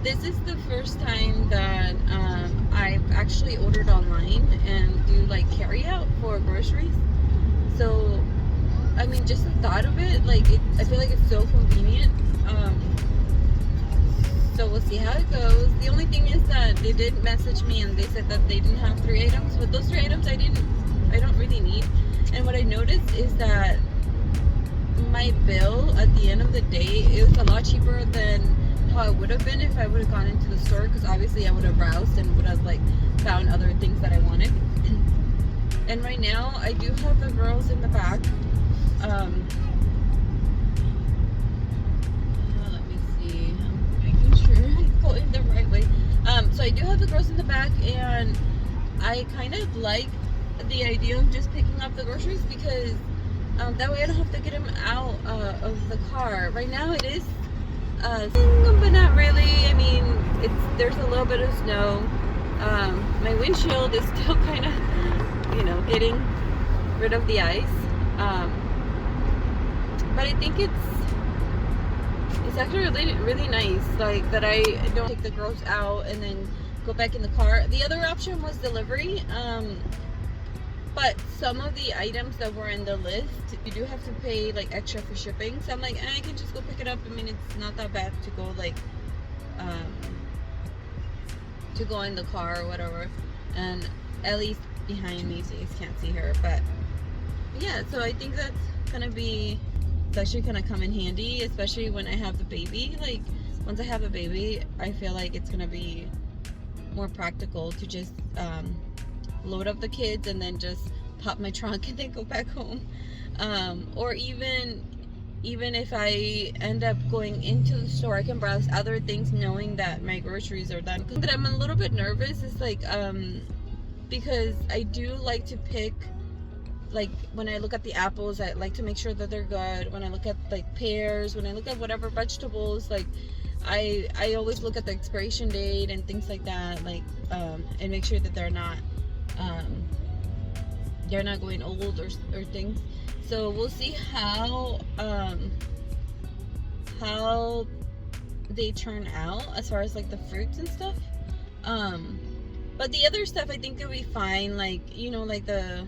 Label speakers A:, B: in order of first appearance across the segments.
A: This is the first time that I've actually ordered online and do like carry out for groceries. So, I mean, just the thought of it, like, I feel like it's so convenient. So we'll see how it goes. The only thing is that they did message me and they said that they didn't have 3 items, but those 3 items I don't really need. And what I noticed is that my bill at the end of the day, it was a lot cheaper than how it would have been if I would have gone into the store, because obviously I would have browsed and would have like found other things that I wanted. And right now I do have the girls in the back. Let me see. I'm making sure I'm going the right way. So I do have the girls in the back, and I kind of like the idea of just picking up the groceries because that way I don't have to get them out of the car. Right now it is but not really. I mean, there's a little bit of snow. My windshield is still kind of, getting rid of the ice. But I think it's actually really, really nice, like, that I don't take the girls out and then go back in the car. The other option was delivery. But some of the items that were in the list, you do have to pay like extra for shipping. So I'm like, I can just go pick it up. I mean, it's not that bad to go like, to go in the car or whatever. And at least behind me, so you can't see her. But yeah, so I think that's gonna be, it's actually gonna come in handy, especially when I have the baby. Like, once I have a baby, I feel like it's gonna be more practical to just, load up the kids and then just pop my trunk and then go back home. Or even if I end up going into the store, I can browse other things knowing that my groceries are done. But I'm a little bit nervous. It's like, because I do like to pick, like, when I look at the apples, I like to make sure that they're good. When I look at like pears, when I look at whatever vegetables, like, I always look at the expiration date and things like that, like, and make sure that they're not going old or things. So we'll see how they turn out as far as like the fruits and stuff. But the other stuff I think it'll be fine, like, like the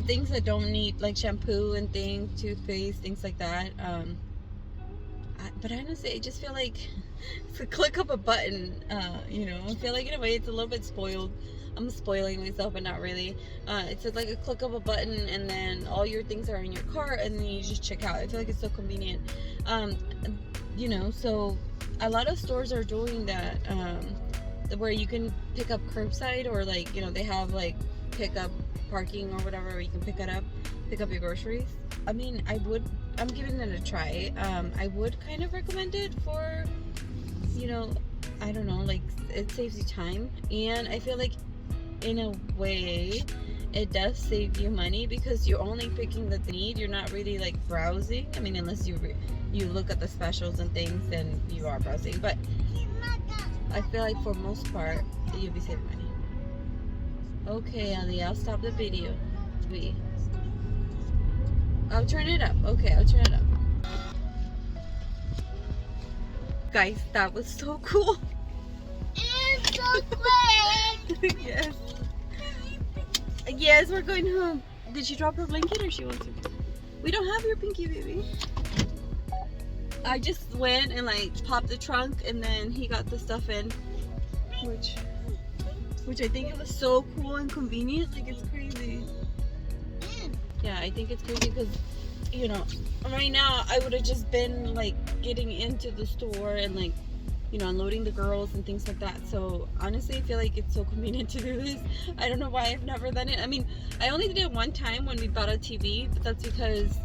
A: things that don't need, like shampoo and things, toothpaste, things like that. But honestly, I just feel like it's a click of a button. I feel like in a way it's a little bit spoiled. I'm spoiling myself, but not really. It's like a click of a button, and then all your things are in your cart, and then you just check out. I feel like it's so convenient. So a lot of stores are doing that, where you can pick up curbside, or like, they have like pickup parking or whatever, where you can pick up your groceries. I mean, I'm giving it a try. I would kind of recommend it for, I don't know, like, it saves you time, and I feel like in a way it does save you money because you're only picking the need. You're not really like browsing. I mean, unless you look at the specials and things, then you are browsing, but I feel like for most part you'll be saving money. Okay, Ali, I'll stop the video. I'll turn it up. Okay, I'll turn it up. Guys, that was so cool.
B: It's so great.
A: Yes, we're going home. Did she drop her blanket or she wants to? We don't have your pinky, baby. I just went and like popped the trunk, and then he got the stuff in, which I think it was so cool and convenient. Like, it's crazy. Yeah, I think it's crazy because, right now I would have just been like getting into the store and like, unloading the girls and things like that. So honestly, I feel like it's so convenient to do this. I don't know why I've never done it. I mean, I only did it one time when we bought a TV, but that's because,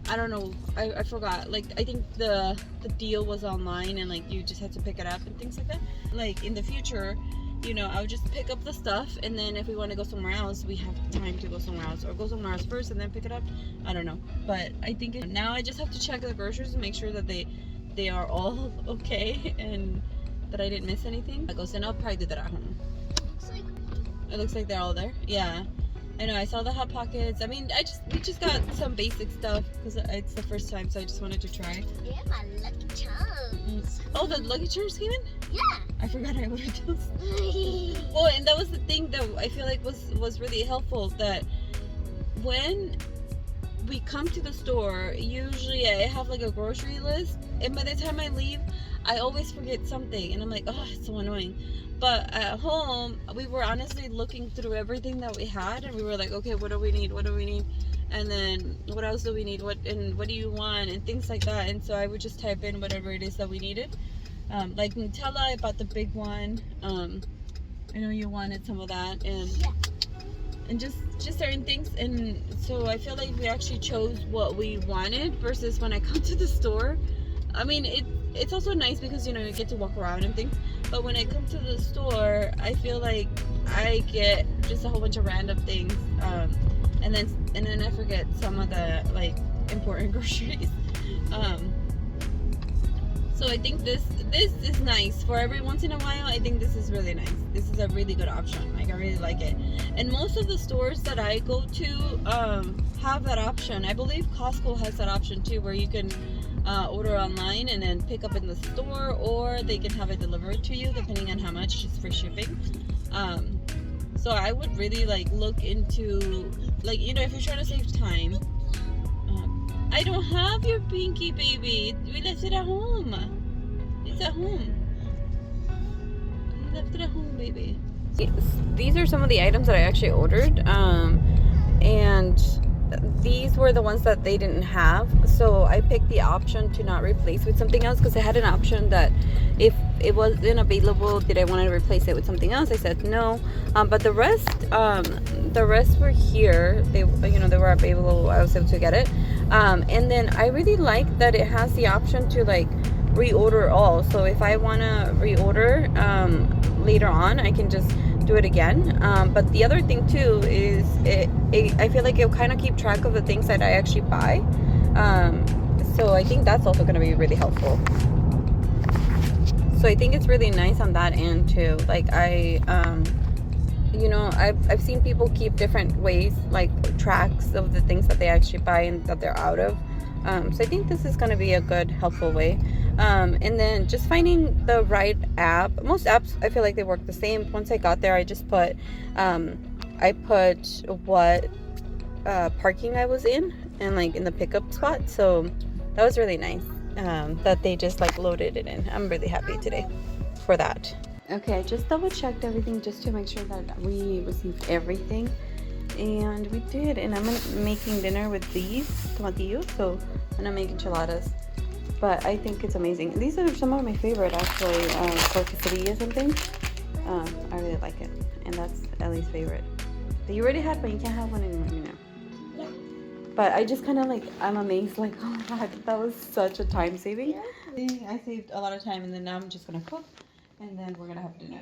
A: I don't know, I forgot. Like, I think the deal was online and like you just had to pick it up and things like that. Like, in the future, I would just pick up the stuff, and then if we want to go somewhere else, we have time to go somewhere else, or go somewhere else first and then pick it up. I don't know, but I think now I just have to check the groceries and make sure that they are all okay and that I didn't miss anything. And I'll probably do that at home. It looks like they're all there. Yeah, I know. I saw the Hot Pockets. I mean, we just got some basic stuff because it's the first time, so I just wanted to try.
B: Yeah, my Lucky Charms.
A: Oh, the Lucky Charms came in?
B: Yeah.
A: I forgot I ordered those. Well, and that was the thing that I feel like was really helpful, that when we come to the store, usually I have like a grocery list, and by the time I leave, I always forget something, and I'm like, oh, it's so annoying. But at home, we were honestly looking through everything that we had, and we were like, okay, what do we need? What do we need? And then what else do we need? What do you want? And things like that. And so I would just type in whatever it is that we needed. Like Nutella, I bought the big one. I know you wanted some of that, and just certain things. And so I feel like we actually chose what we wanted versus when I come to the store. I mean, it's also nice because, you know, you get to walk around and things, but when I come to the store, I feel like I get just a whole bunch of random things, and then I forget some of the like important groceries. So I think this is nice for every once in a while. I think this is really nice. This is a really good option. Like, I really like it. And most of the stores that I go to have that option. I believe Costco has that option too, where you can order online and then pick up in the store, or they can have it delivered to you depending on how much, just for shipping. So I would really like look into, like, you know, if you're trying to save time. I don't have your Pinky, baby. We left it at home. It's at home. We left it at home, baby. These are some of the items that I actually ordered, and these were the ones that they didn't have. So I picked the option to not replace with something else, because I had an option that if it wasn't available, did I want to replace it with something else? I said no. But the rest were here. They were available. I was able to get it. And then I really like that it has the option to like reorder all. So if I want to reorder later on, I can just do it again. But the other thing too is I feel like it'll kind of keep track of the things that I actually buy. So I think that's also going to be really helpful. So I think it's really nice on that end too. Like I've seen people keep different ways, like tracks of the things that they actually buy and that they're out of. So I think this is going to be a good, helpful way. And then just finding the right app. Most apps, I feel like they work the same. Once I got there, I just put, what parking I was in, and like in the pickup spot. So that was really nice, that they just like loaded it in. I'm really happy today for that. Okay, I just double checked everything just to make sure that we received everything. And we did. And I'm making dinner with these tomatillos. So I'm gonna make enchiladas. But I think it's amazing. These are some of my favorite, actually, for quesadillas and things. I really like it. And that's Ellie's favorite. That you already had, but you can't have one anymore, you know.
B: Yeah.
A: But I just kind of like, I'm amazed, like, oh my God, that was such a time saving.
B: Yeah.
A: I saved a lot of time, and then now I'm just gonna cook, and then we're gonna have dinner.